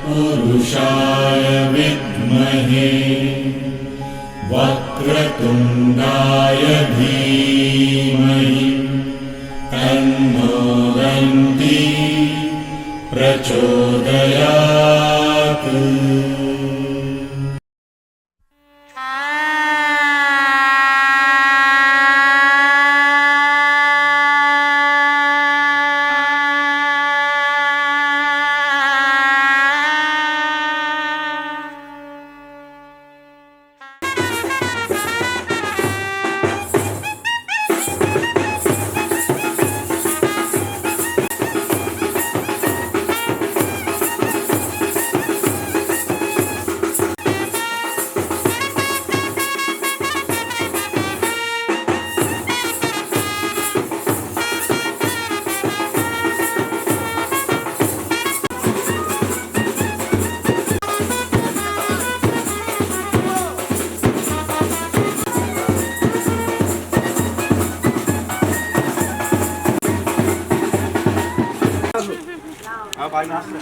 तत्पुरुषाय विद्महे वक्रतुण्डाय धीमहि तन्नो दन्ती प्रचोदयात्। Bayna আসলে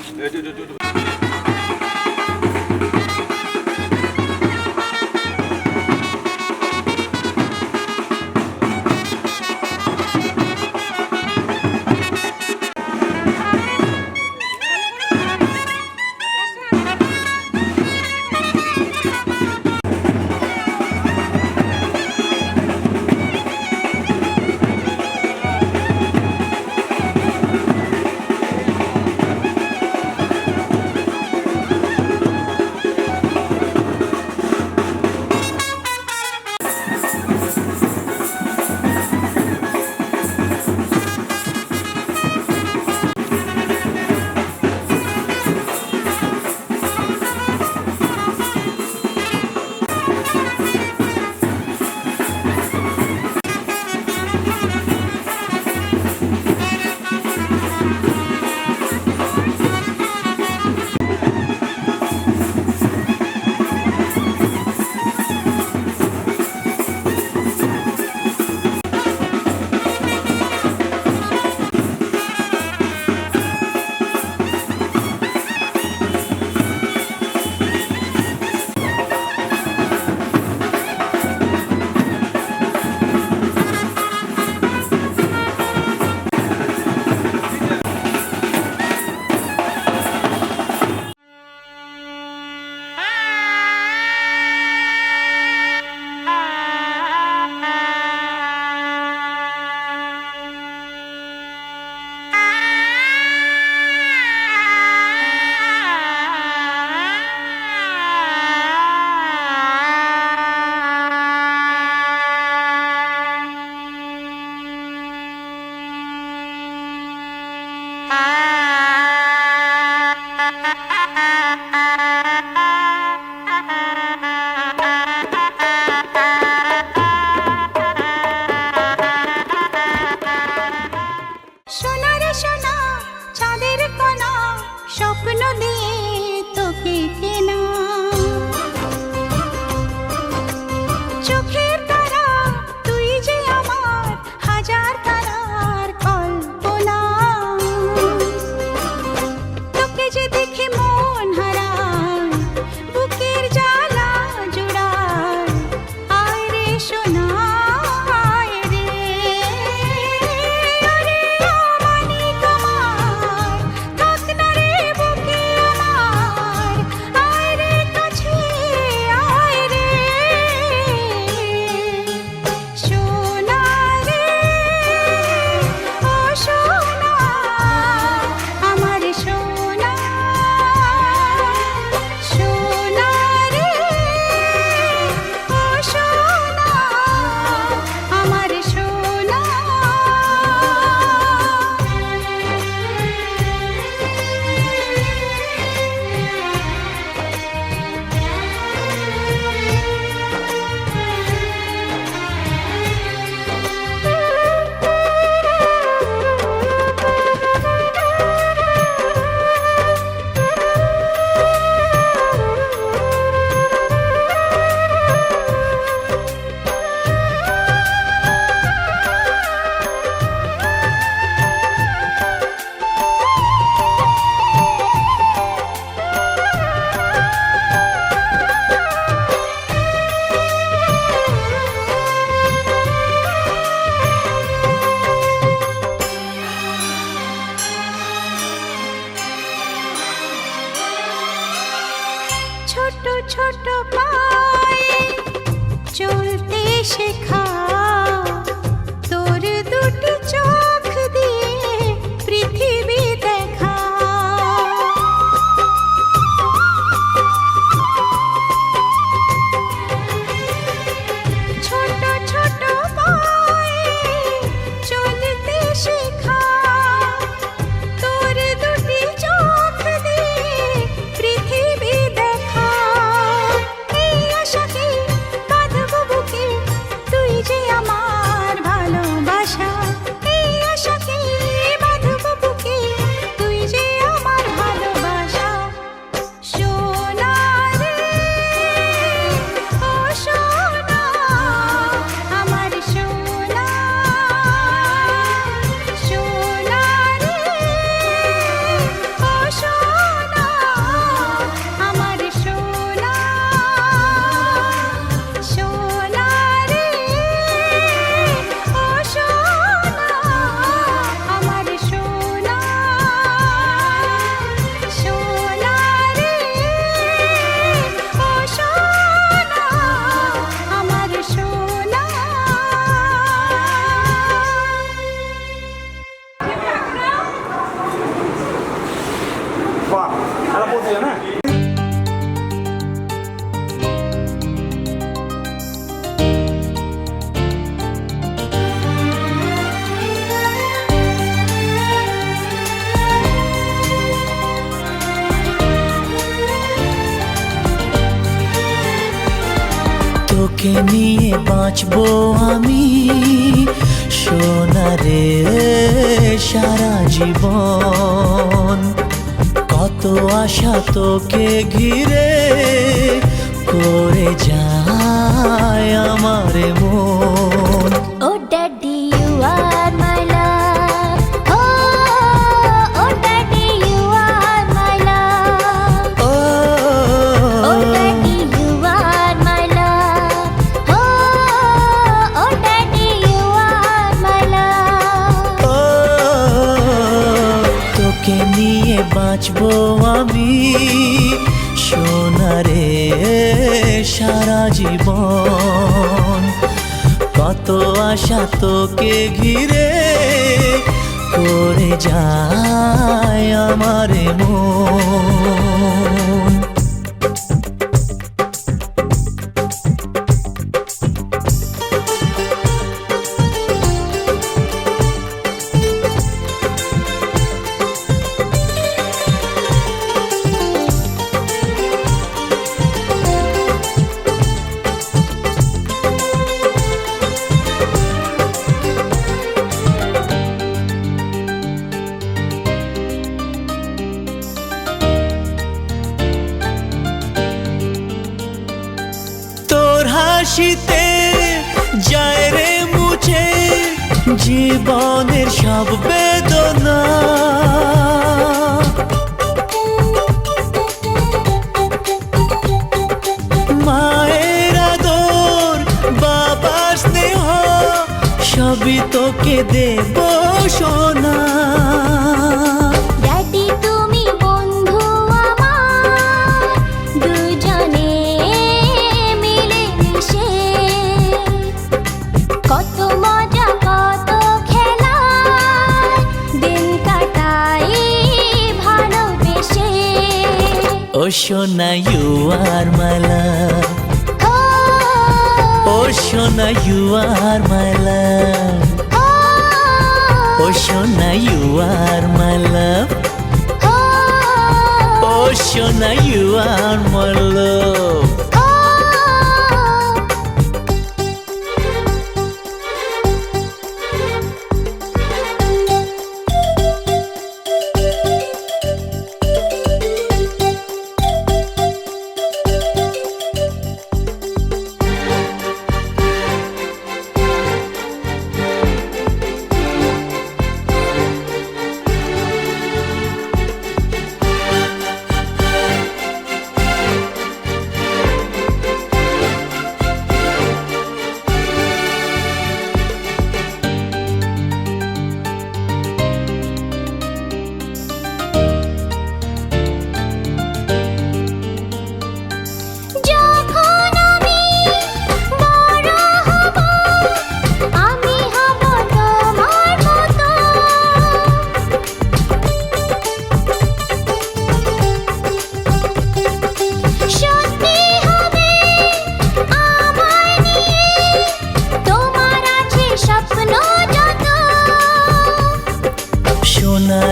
শেখা তোর দুটি চোখ দিয়ে পৃথিবী দেখা। ছোট ছোট পায়ে চলতে শেখা তোর দুটি চোখ দিয়ে পৃথিবী দেখা। এই আশাকে বাঁধবো বুকে তুই যে আমার ভালোবাসা। এই আশাকে বাঁধবো বুকে তুই যে আমার ভালোবাসা। সোনা রে ও সোনা আমার সোনা, সোনা রে ও সোনা আমার সোনা, সোনা রে ও সোনা আমার সোনা, সোনা রে ও সোনা আমার সোনা। वाह अरे बोल दिया ना। তোকে নিয়ে বাঁচবো আমি সোনা রে সারা জীবন। কত আশা তোকে ঘিরে করে যায় আমার মন। Oh daddy you are my love, oh daddy you are my love, oh daddy you are my love, oh daddy you are my love. ও তোকে নিয়ে বাঁচবো আমি সোনা রে সারা জীবন। কত আশা তোকে ঘিরে করে যায় আমার মন। তোর হাসিতে যায় রে মুছে জীবনের সব বেদনা। মায়ের আদর বাবার স্নেহ সবই তোকে দেব সোনা। Daddy তুমি বন্ধু আমার, দুজনে মিলে মিশে কত মজা কত খেলা দিন কাটাই ভালোবেসে। ও সোনা ইউ আর মাই লাভ, ও সোনা ইউ আর মাই লাভ, ও সোনা ইউ আর মাই লাভ, ও সোনা ইউ আর মাই লাভ।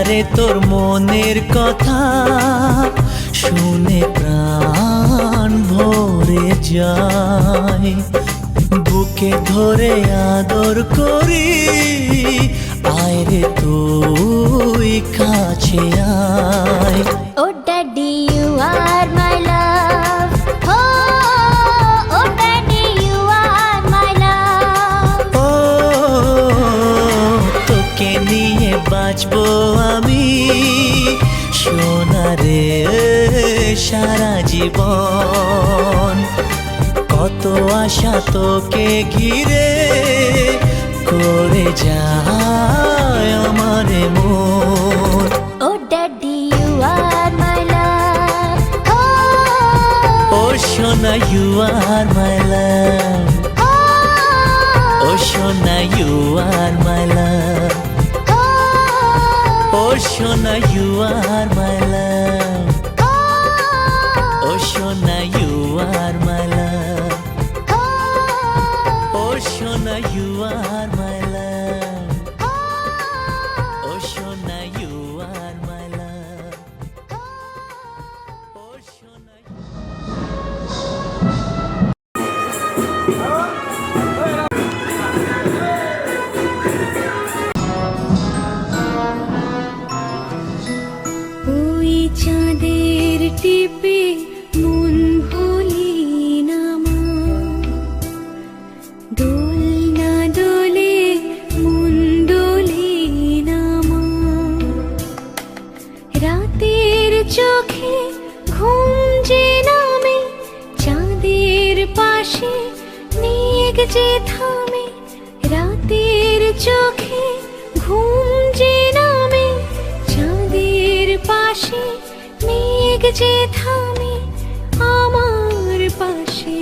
রে তোর মনের কথা শুনে প্রাণ ভরে যায়, বুকে ধরে আদর করি, আয় রে তুই কাছে আয়। Oh daddy, you are my love. Oh, oh daddy, you are my love. ও তোকে নিয়ে বাঁচবো আমি সোনা রে সারা জীবন, কত আশা তোকে ঘিরে করে যায় আমার মন। Oh daddy, you are my love. Oh, ও সোনা you are my love, oh, ও সোনা you are my love, oh, ও সোনা you are my love, ও সোনা you are my love, ও সোনা you are my love, ও সোনা you are my love, ও সোনা। ওই চাঁদের টিপে মন ভুলি না মা, দোলনা দোলে মন দোলে না মা, রাতের চোখে ঘুম যে নামে, চাঁদের পাশে মেঘ যে থামে, রাতের চোখে ঘুম যে নামে, চাঁদের পাশে মেঘ যে থামে, আমার পাশে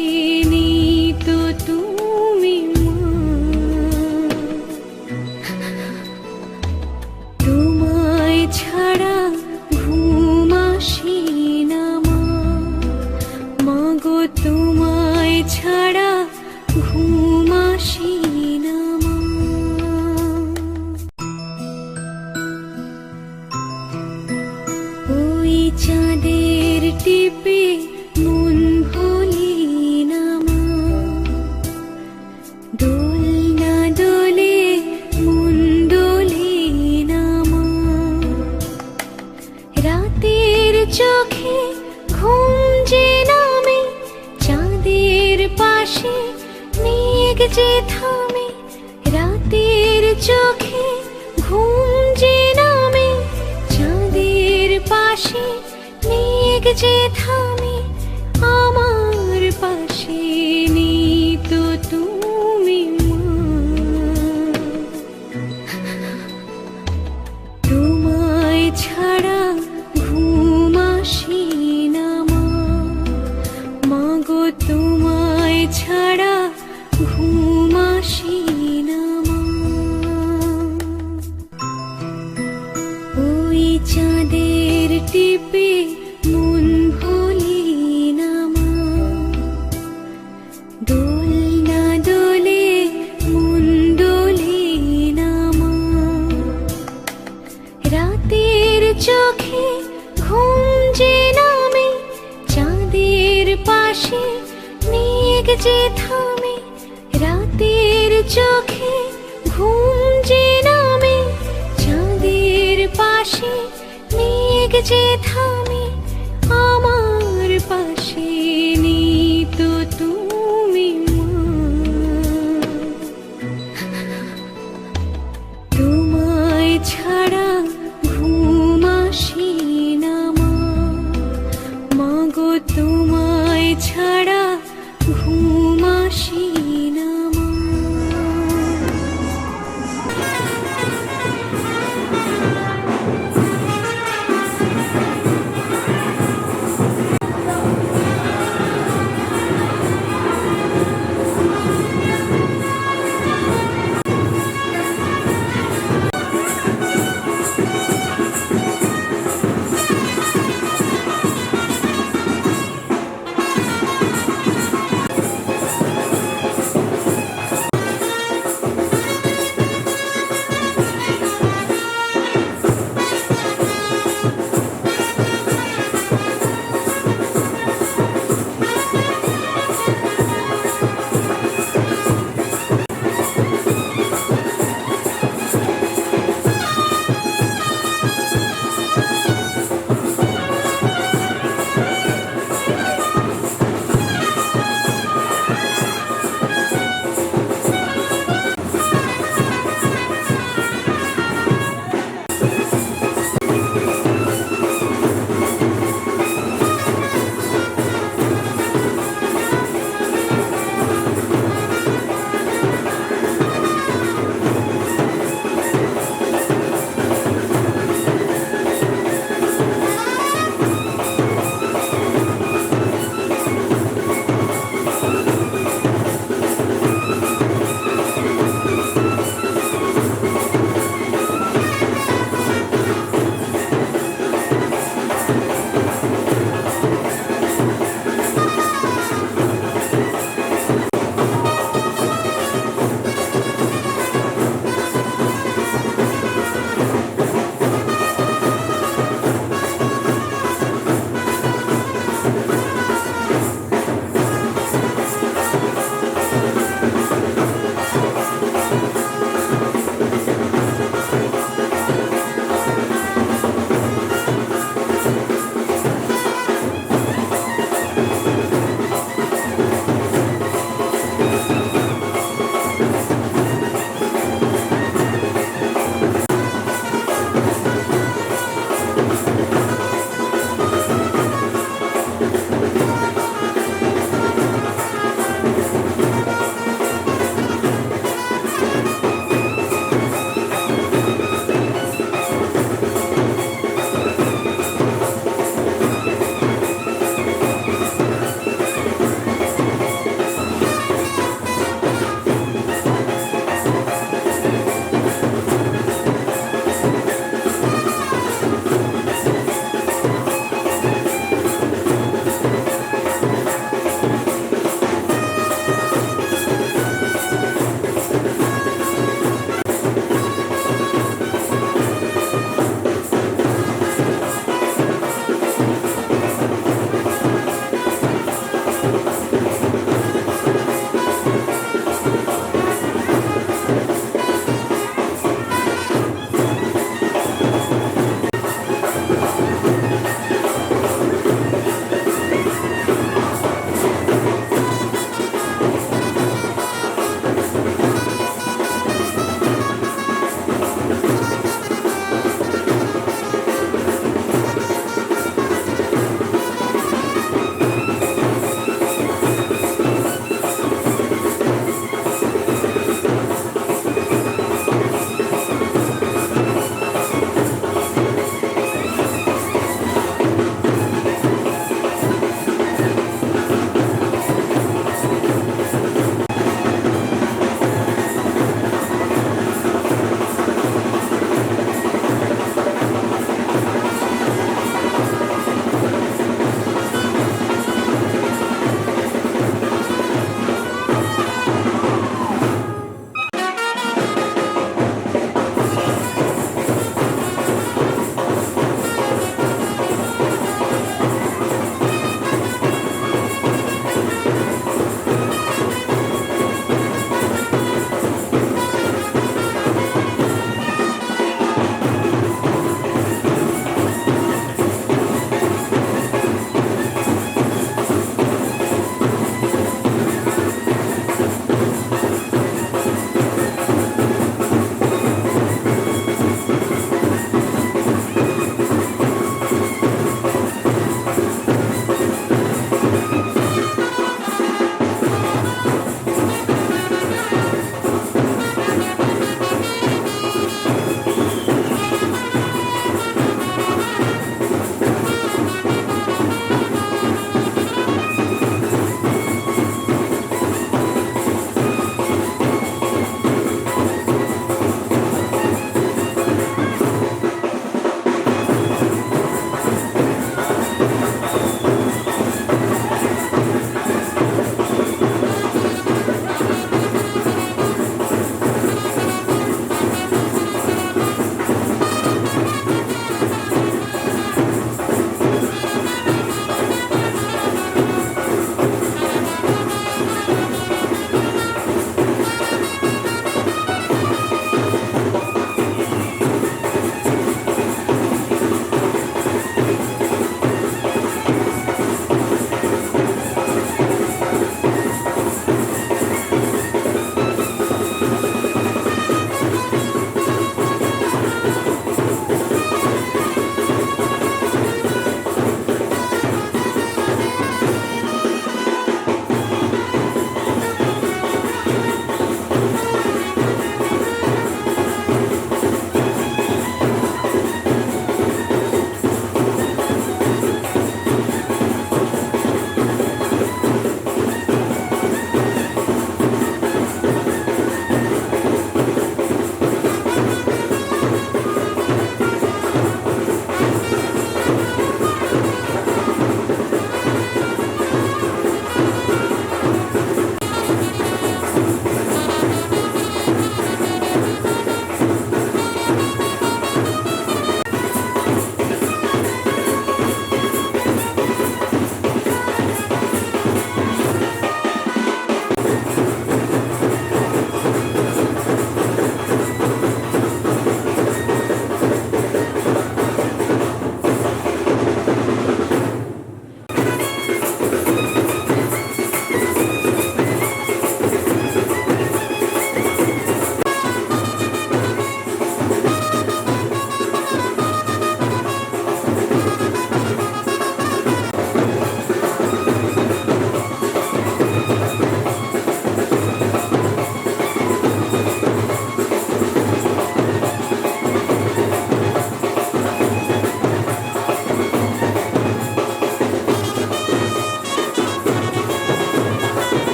নেই তো তুমি মা, তোমায় ছাড়া ঘুম আসে না মা, মাগো তোমায় ছাড়া ঘুম আসে না মা। ওই চাঁদের টিপে মন ভুলি না মা, দোলনা দোলে মন দোলে না মা, রাতের চোখে ঘুম যে নামে, চাঁদের পাশে মেঘ যে থামে, রাতের চোখে ঘুম যে নামে, চাঁদের পাশে মেঘ যে থামে, আমার পাশে নেই তো তুমি মা, তোমায় ছাড়া ঘুম আসে না মা, মাগো তোমায় ছাড়া ঘুম আসে না মা। ওই চাঁদের টিপে মন ভুলি না মা, দোলনা দোলে মন দোলে না মা, রাতের চোখে ঘুম যে নামে, চাঁদের পাশে মেঘ যে থামে, রাতের চোখে ঘুম যে নামে, চাঁদের পাশে মেঘ যে থামে,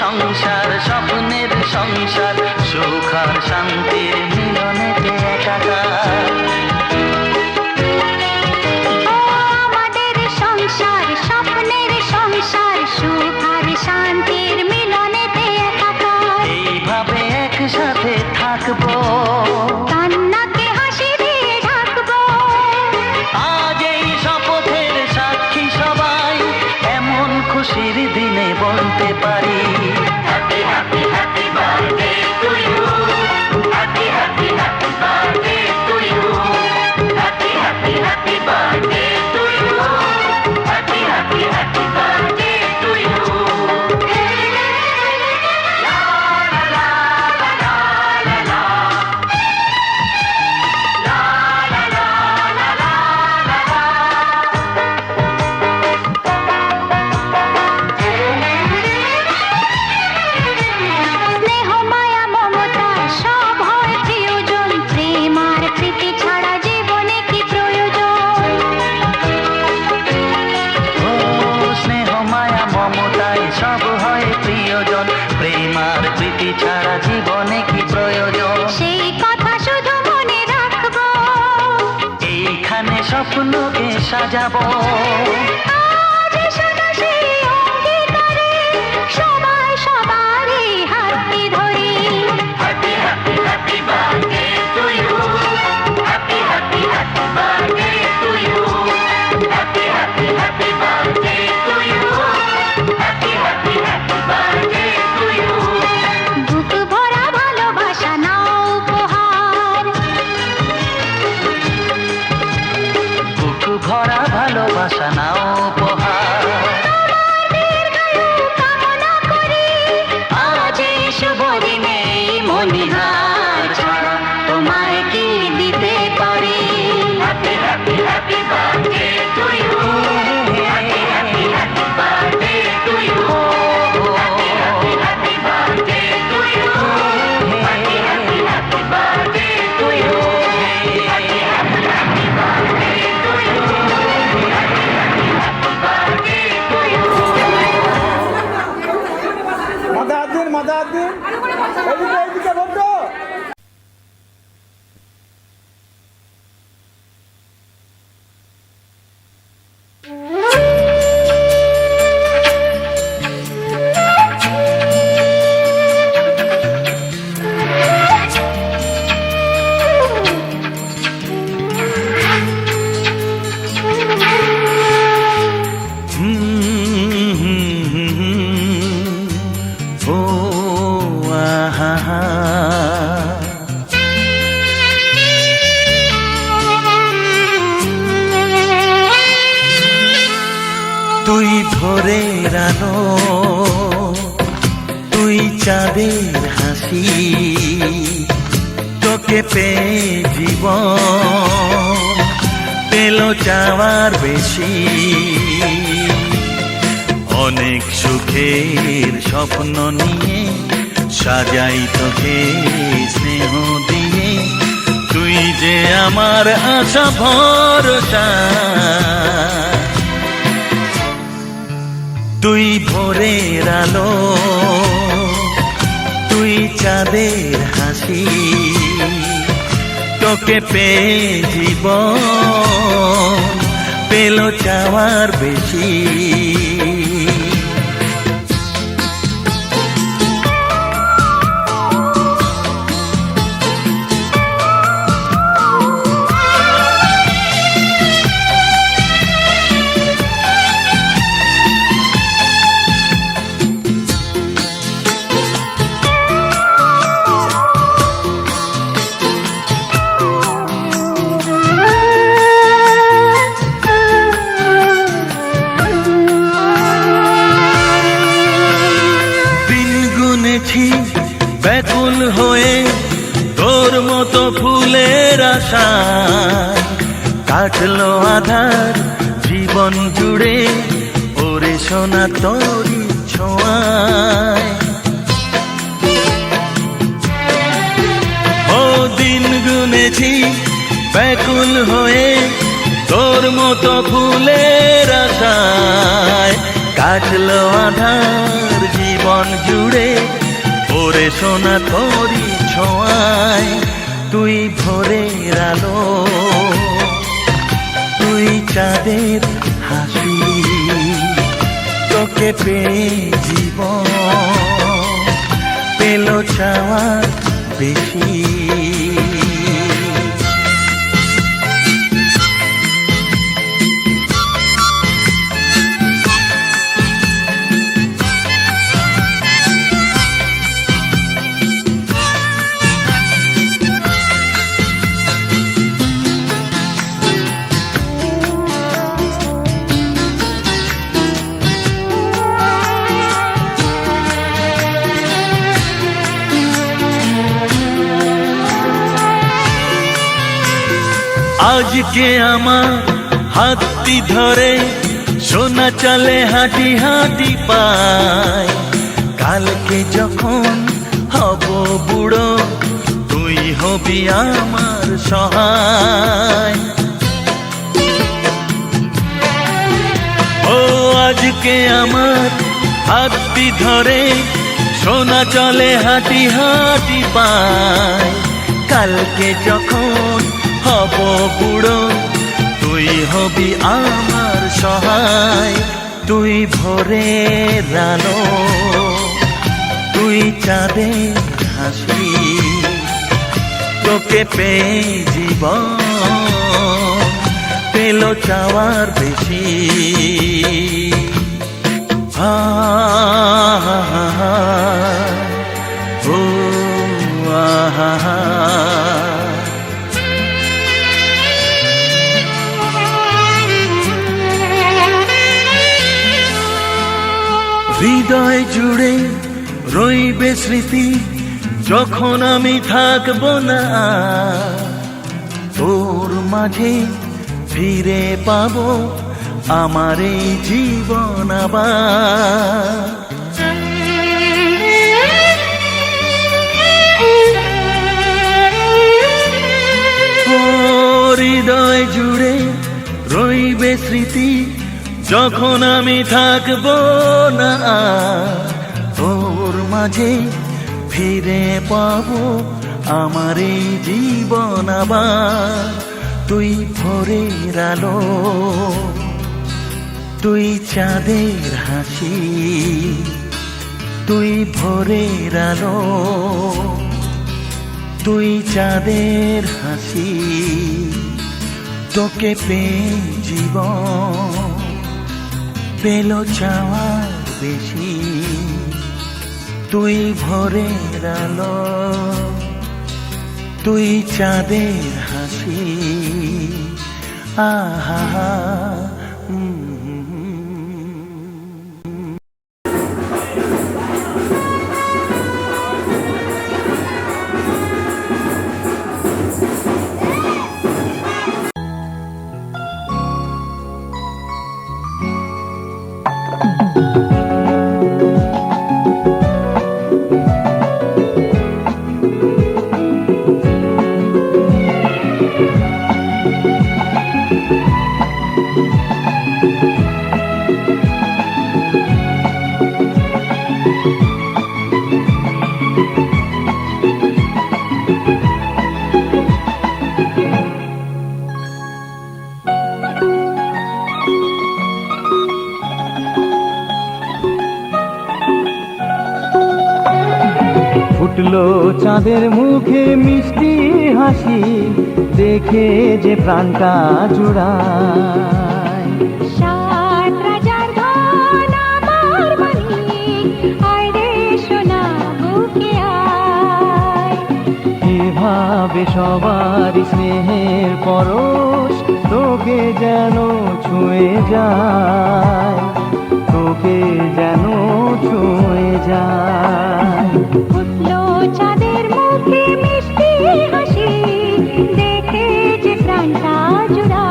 সংসার স্বপ্নের সংসার সুখ আর শান্তির মিলনেতে একাকার। আমাদের সংসার স্বপ্নের সংসার সুখ আর শান্তির মিলনেতে একাকার। এইভাবে একসাথে থাকবো, কান্নাকে হাসি দিয়ে ঢাকবো। আজ এই শপথের সাক্ষী সবাই, এমন খুশির দিনে বলতে পারি Happy, happy, happy birthday to you. Happy, happy, happy birthday to you. Happy, happy, happy birthday to you. Happy, happy, happy birthday to you. La la la la la la la. La la la la la la la. স্নেহ মায়া মমতার সব হয় প্রিয়জন, প্রেম আর প্রীতি ছাড়া জীবনে কি প্রয়োজন। ও স্নেহ মায়া মমতায় সব হয় প্রিয়জন, প্রেম আর প্রীতি ছাড়া জীবনে কি প্রয়োজন। সেই কথা শুধু মনে রাখবো, এইখানে স্বপ্নকে সাজাবো, আজ শোনা সেই অঙ্গীকারে সবাই সবারই হাতটি ধরি। Happy, happy, happy birthday to you. Happy, happy, happy birthday to you. Happy, happy, happy birthday to you. Happy, happy, happy birthday to you. বুক ভরা ভালোবাসা নাও উপহার, বুক ভরা ভালোবাসা নাও মাথা হাত দিন এদিকে এদিকে বন্ধু ও আহা তুই ভোরের আলো তুই চাঁদের হাসি তোকে পেয়ে জীবন পেল চাওয়ার বেশি অনেক সুখের স্বপ্ন নিয়ে সাজাই তোকে স্নেহ দিয়ে তুই যে আমার আশা ভরসা তুই ভোরের আলো তুই চাঁদের হাসি তোকে পেয়ে জীবন পেল চাওয়ার বেশি ব্যাকুল হয়ে তোর মতো ফুলের আশায় কাটলো আধার জীবন জুড়ে ওরে সোনা তোরি ছোঁয়ায় ও দিন গুনেছি ব্যাকুল হয়ে তোর মতো ফুলের আশায় কাটলো আধার জীবন জুড়ে ওরে সোনা তোরি ছোঁয়ায় তুই ভোরের আলো তুই চাঁদের হাসি তোকে পেয়ে জীবন পেল চাওয়ার বেশি আজকে আমার হাতটি ধরে সোনা চলে হাঁটি হাঁটি পায় কালকে যখন হব বুড়ো তুই হবি আমার সহায় ও আজকে আমার হাতটি ধরে সোনা চলে হাঁটি হাঁটি পায় কালকে যখন হব বুড়ো তুই হবি আমার সহায় তুই ভোরের আলো তুই চাঁদের হাসি তোকে পেয়ে জীবন পেল চাওয়ার বেশি ও আহা হৃদয় জুড়ে রইবে স্মৃতি যখন আমি থাকবো না তোর মাঝে ফিরে পাবো আমার এই জীবন আবার হৃদয় জুড়ে রইবে স্মৃতি যখন আমি থাকবো না তোর মাঝে ফিরে পাবো আমার এই জীবন আবার। তুই ভোরের আলো, তুই চাঁদের হাসি, তুই ভোরের আলো, তুই চাঁদের হাসি। তোকে পেয়ে জীবন পেল চাওয়ার বেশি। তুই ভোরের আলো, তুই চাঁদের হাসি। আহা ফুটলো চাঁদের মুখে মিষ্টি হাসি, দেখে যে প্রাণটা জুড়ায়। সাত রাজার ধন আমার মালিক, আয় রে সোনা বুকে আয়। এভাবে সবার স্নেহের পরশ তোকে যেন ছুঁয়ে যায়, তোকে যেন ছুঁয়ে যায়। ফুটলো চাঁদের মুখে মিষ্টি হাসি, দেখে যে প্রাণটা জুড়ায়।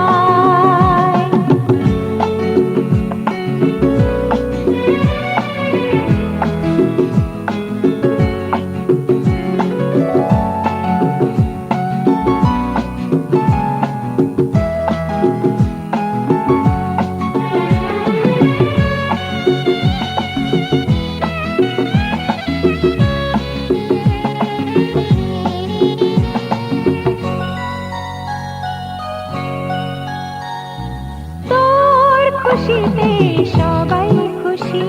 খুশিতে সবাই খুশি,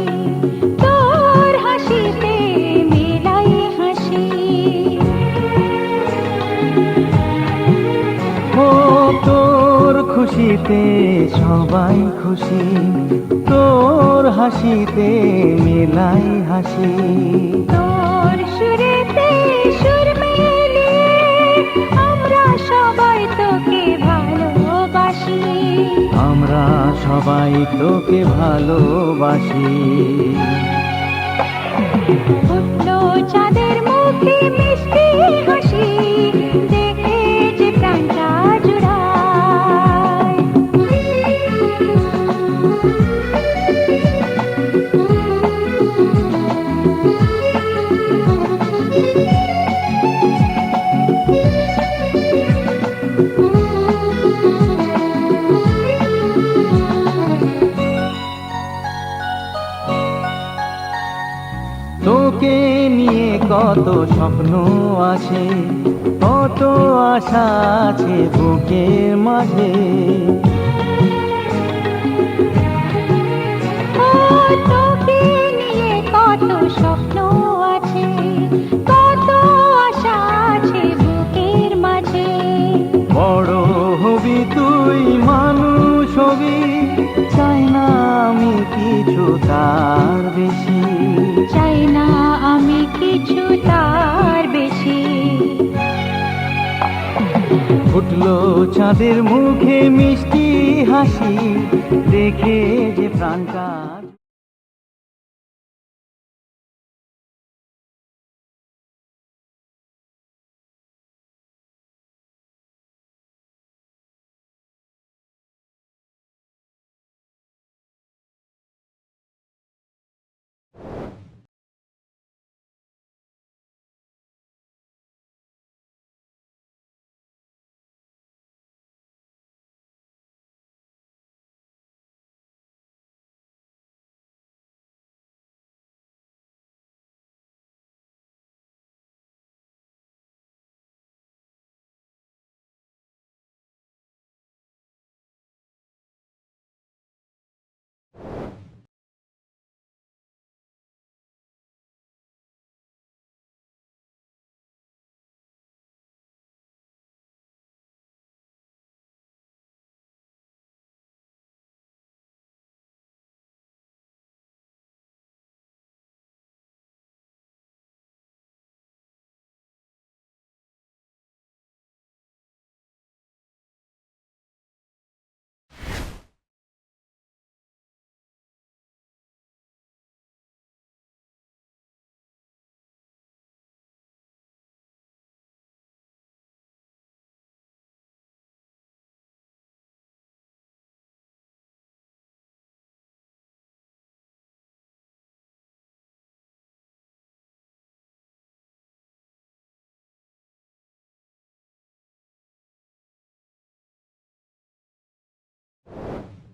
তোর হাসিতে মেলাই হাসি। ও তোর খুশিতে সবাই খুশি, তোর হাসিতে মেলাই হাসি। তোর সুরেতে সুর মিলিয়ে আমরা সবাই তোকে ভালোবাসি, আমরা সবাই তোকে ভালোবাসি। ফুটলো চাঁদের মুখে মিষ্টি হাসি, দেখে যে প্রাণটা জুড়ায়। তোকে নিয়ে কত স্বপ্ন আছে, কত আশা আছে বুকের মাঝে। ও তোকে নিয়ে কত স্বপ্ন আছে, কত আশা আছে বুকের মাঝে। বড় হবি তুই, মানুষ হবি, চাই না আমি কিছু তার বেশি, চাই না আমি কিছু তার বেশি। ফুটলো চাঁদের মুখে মিষ্টি হাসি, দেখে যে প্রাণটা